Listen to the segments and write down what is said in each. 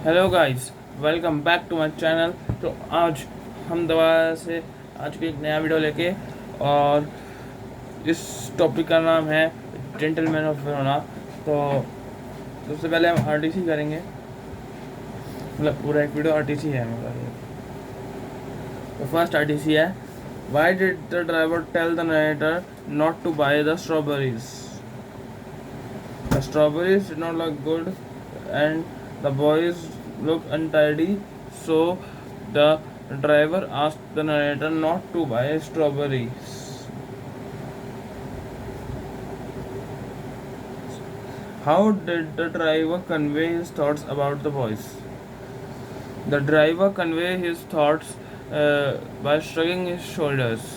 Hello guys, welcome back to my channel. तो आज हम दोबारा से आज के एक नया वीडियो लेके, और इस टॉपिक का नाम है जेंटलमैन ऑफ वेरोना। तो सबसे पहले हम आरटीसी करेंगे, मतलब पूरा एक वीडियो आरटीसी है हमारा ये। तो फर्स्ट आरटीसी है, why did the driver tell the narrator not to buy the strawberries? The strawberries did not look good and the boys looked untidy, so the driver asked the narrator not to buy strawberries. How did the driver convey his thoughts about the boys? The driver conveyed his thoughts by shrugging his shoulders.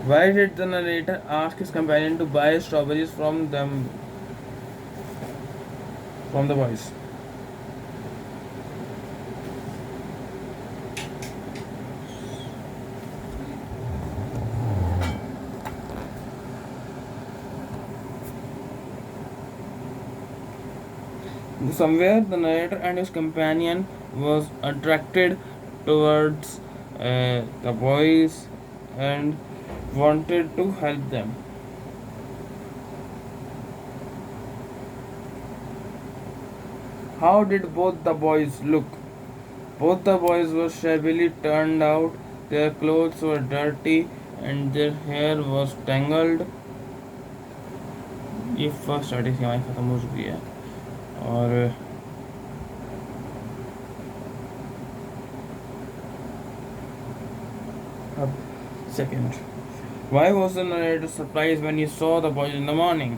Why did the narrator ask his companion to buy strawberries from the boys? Somewhere the narrator and his companion was attracted towards the boys and wanted to help them. How did both the boys look? Both the boys were shabbily turned out, their clothes were dirty and their hair was tangled. ये first study से हमारी ख़त्म हो चुकी है, और अब second. Why was the narrator surprised when he saw the boys in the morning?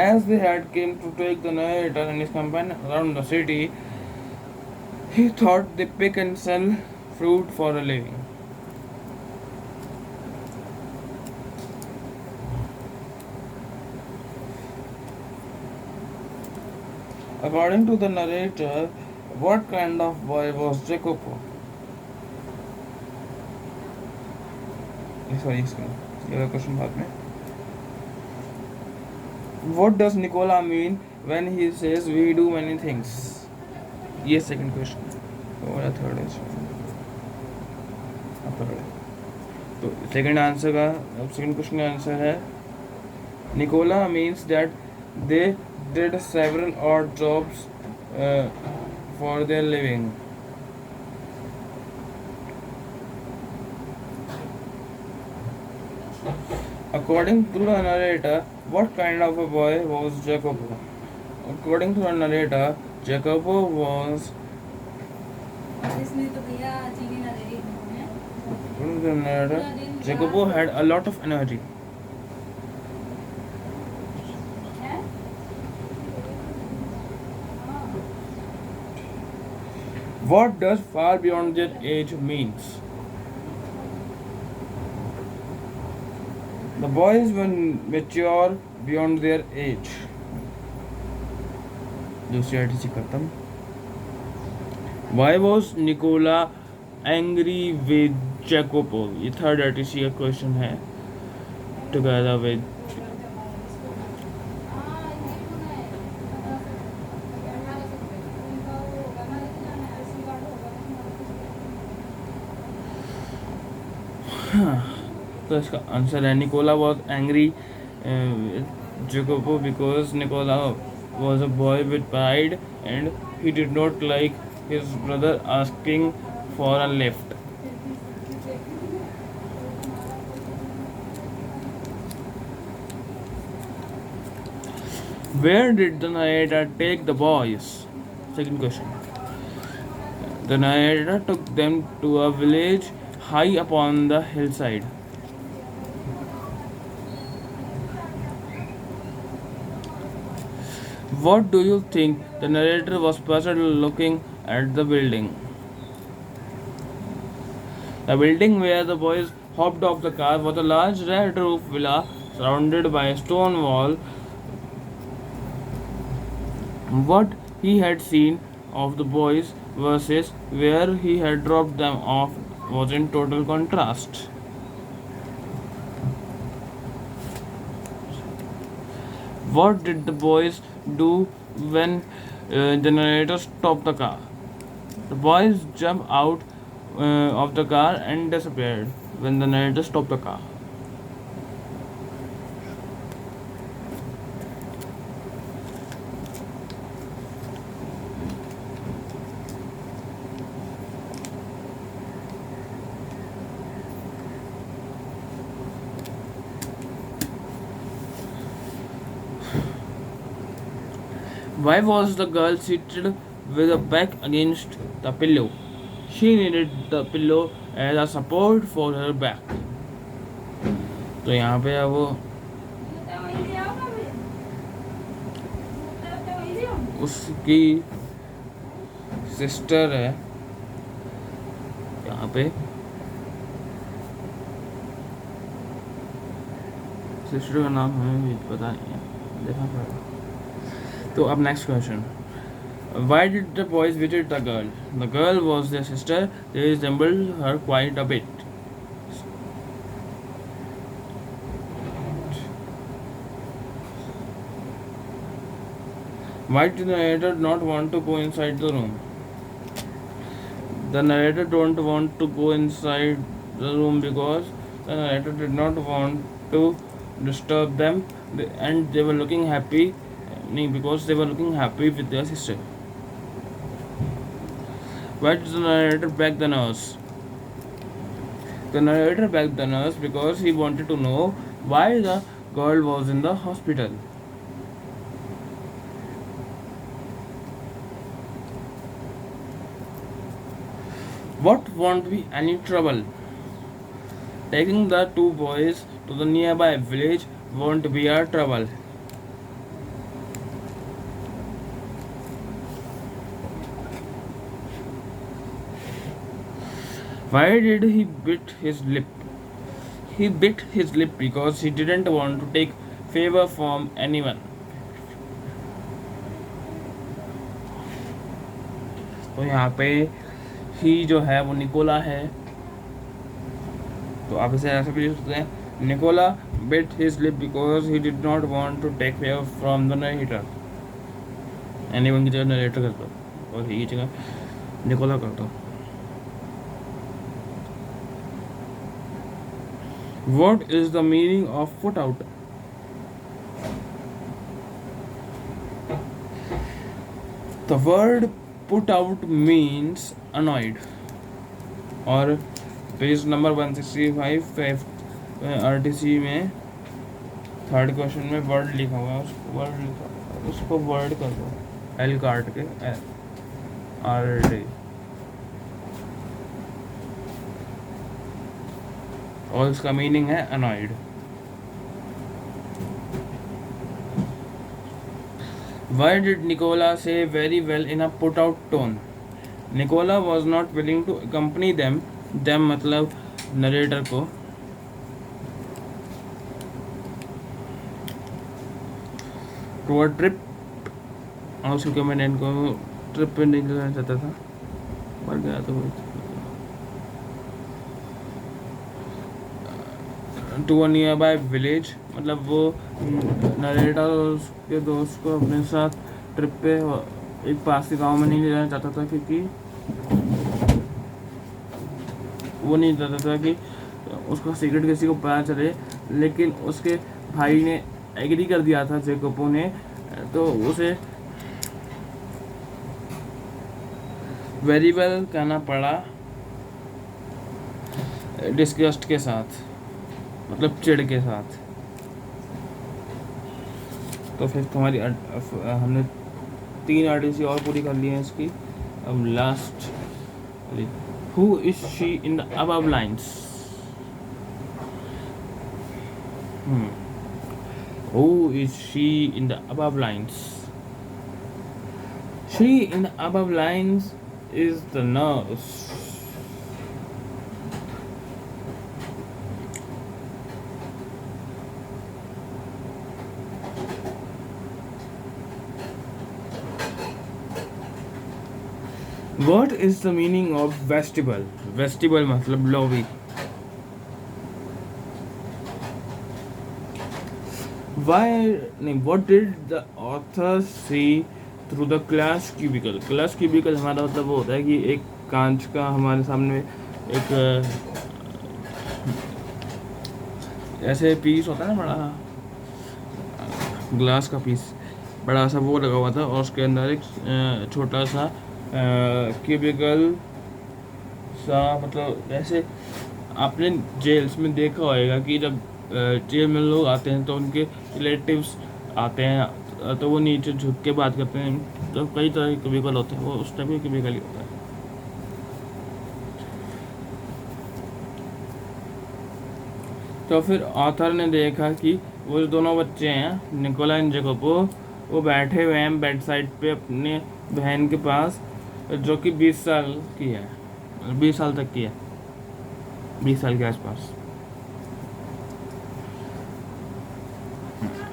As they had came to take the narrator and his companion around the city, he thought they pick and sell fruit for a living. According to the narrator, what kind of boy was Jacopo? Sorry, ये question बाद में. What does Nicola mean when he says we do many things? ये second question. तो मेरा third है. तो second answer का, second question का आंसर है, Nicola means that they did several odd jobs for their living. According to the narrator, what kind of a boy was Jacopo? According to the narrator, Jacopo was. According to the narrator, Jacopo had a lot of energy. What does far beyond their age means? The boys were mature beyond their age. दूसरी RTC खत्म. Why was Nicola angry with Jacopo? ये third RTC का question है. Together with तो इसका answer है, Nicola was angry with Jacopo because Nicola was a boy with pride and he did not like his brother asking for a lift. Where did the narrator take the boys? Second question. The narrator took them to a village high upon the hillside. What do you think? The narrator was puzzled looking at the building. The building where the boys hopped off the car was a large red roof villa surrounded by a stone wall. What he had seen of the boys versus where he had dropped them off was in total contrast. What did the boys do when the narrator stopped the car? The boys jumped out of the car and disappeared when the narrator stopped the car. Why was the girl seated with her back against the pillow? She needed the pillow as a support for her back. तो यहाँ पे अब वो उसकी sister है यहाँ पे, sister का नाम हमें भी पता नहीं है, देखना पड़ेगा। तो अब next question, why did the boys visit the girl? The girl was their sister. They resembled her quite a bit. Why did the narrator not want to go inside the room? The narrator don't want to go inside the room because the narrator did not want to disturb them, and they were looking happy. Because they were looking happy with their sister. Why did the narrator beg the nurse? The narrator begged the nurse because he wanted to know why the girl was in the hospital. What won't be any trouble? Taking the two boys to the nearby village won't be a trouble. Why did he bit his lip? He bit his lip because he didn't want to take favor from anyone. तो यहाँ पे ही जो है वो Nicola है, तो आप इसे ऐसे भी लिख सकते हैं, Nicola bit his lip because he did not want to take favor from the narrator. Anyone की जगह narrator करता और ही की जगह निकोला करता. What is the meaning of put out? The word put out means annoyed. और page number 165 RTC में third question में वर्ड लिखा हुआ है, उसको वर्ड कर दो, एल काट के RD, और इसका मीनिंग है annoyed. Why did Nicola say very well in a put out tone? Nicola was not willing to accompany them मतलब नरेटर को, टू अ ट्रिप, और उसके कमेंडेंट को ट्रिप पे नहीं जाना चाहता था, मर गया तो to a nearby village, मतलब वो नरेटर और उसके दोस्त को अपने साथ ट्रिप पे एक पास के गांव में नहीं ले जाना चाहता था, क्योंकि वो नहीं चाहता था कि उसका सीक्रेट किसी को पता चले, लेकिन उसके भाई ने एग्री कर दिया था जेकोपो ने, तो उसे वेरी वेल कहना पड़ा डिस्गस्ट के साथ, मतलब चिढ़ के साथ. तो फिर तुम्हारी हमने 3 RTC और पूरी कर ली है इसकी. अब last, who is she in the above lines? Who is she in the above lines? She in the above lines is the nurse. What is the meaning of vestibule? Vestibule मतलब lobby. Why नहीं, what did the author see through the class cubicle. Class cubicle हमारा मतलब वो होता है कि एक कांच का हमारे सामने एक ऐसे पीस होता है ना, बड़ा ग्लास का पीस, बड़ा सा वो लगा हुआ था और उसके अंदर एक छोटा सा क्यूबिकल सा, मतलब ऐसे आपने जेल्स में देखा होगा कि जब जेल में लोग आते हैं तो उनके रिलेटिव्स आते हैं तो वो नीचे झुक के बात करते हैं, तो कई तरह के क्यूबिकल होते हैं, वो उस टाइप के क्यूबिकल ही होता है। तो फिर ऑथर ने देखा कि वो जो दोनों बच्चे हैं निकोला एंड जेकोबो, वो बैठे हुए हैं बेड साइड पे अपने बहन के पास, जो कि 20 साल की है, 20 साल तक की है, 20 साल के आसपास।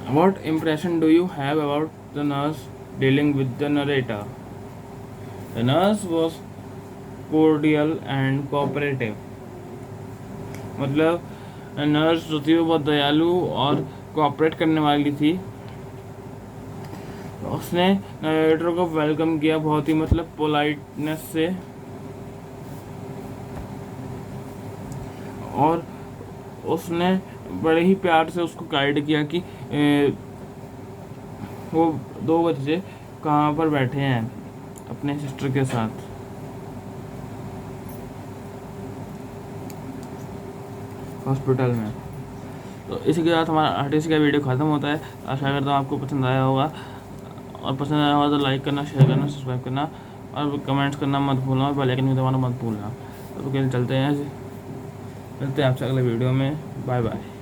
What impression do you have about the nurse dealing with the narrator? The nurse was cordial and cooperative. मतलब नर्स जो थी वो बहुत दयालु और कोऑपरेट करने वाली थी। उसने नरेटर को वेलकम किया बहुत ही मतलब पोलाइटनेस से, और उसने बड़े ही प्यार से उसको गाइड किया कि वो दो बच्चे कहाँ पर बैठे हैं अपने सिस्टर के साथ। हॉस्पिटल में। तो इसी के साथ हमारा आर्टिस्ट का वीडियो ख़त्म होता है। आशा करता हूँ आपको पसंद आया होगा, और पसंद आया होगा तो लाइक करना, शेयर करना, सब्सक्राइब करना और कमेंट्स करना मत भूलना, और बेल आइकन भी दबाना मत भूलना। तो चलते हैं आपसे अगले वीडियो में। Bye bye.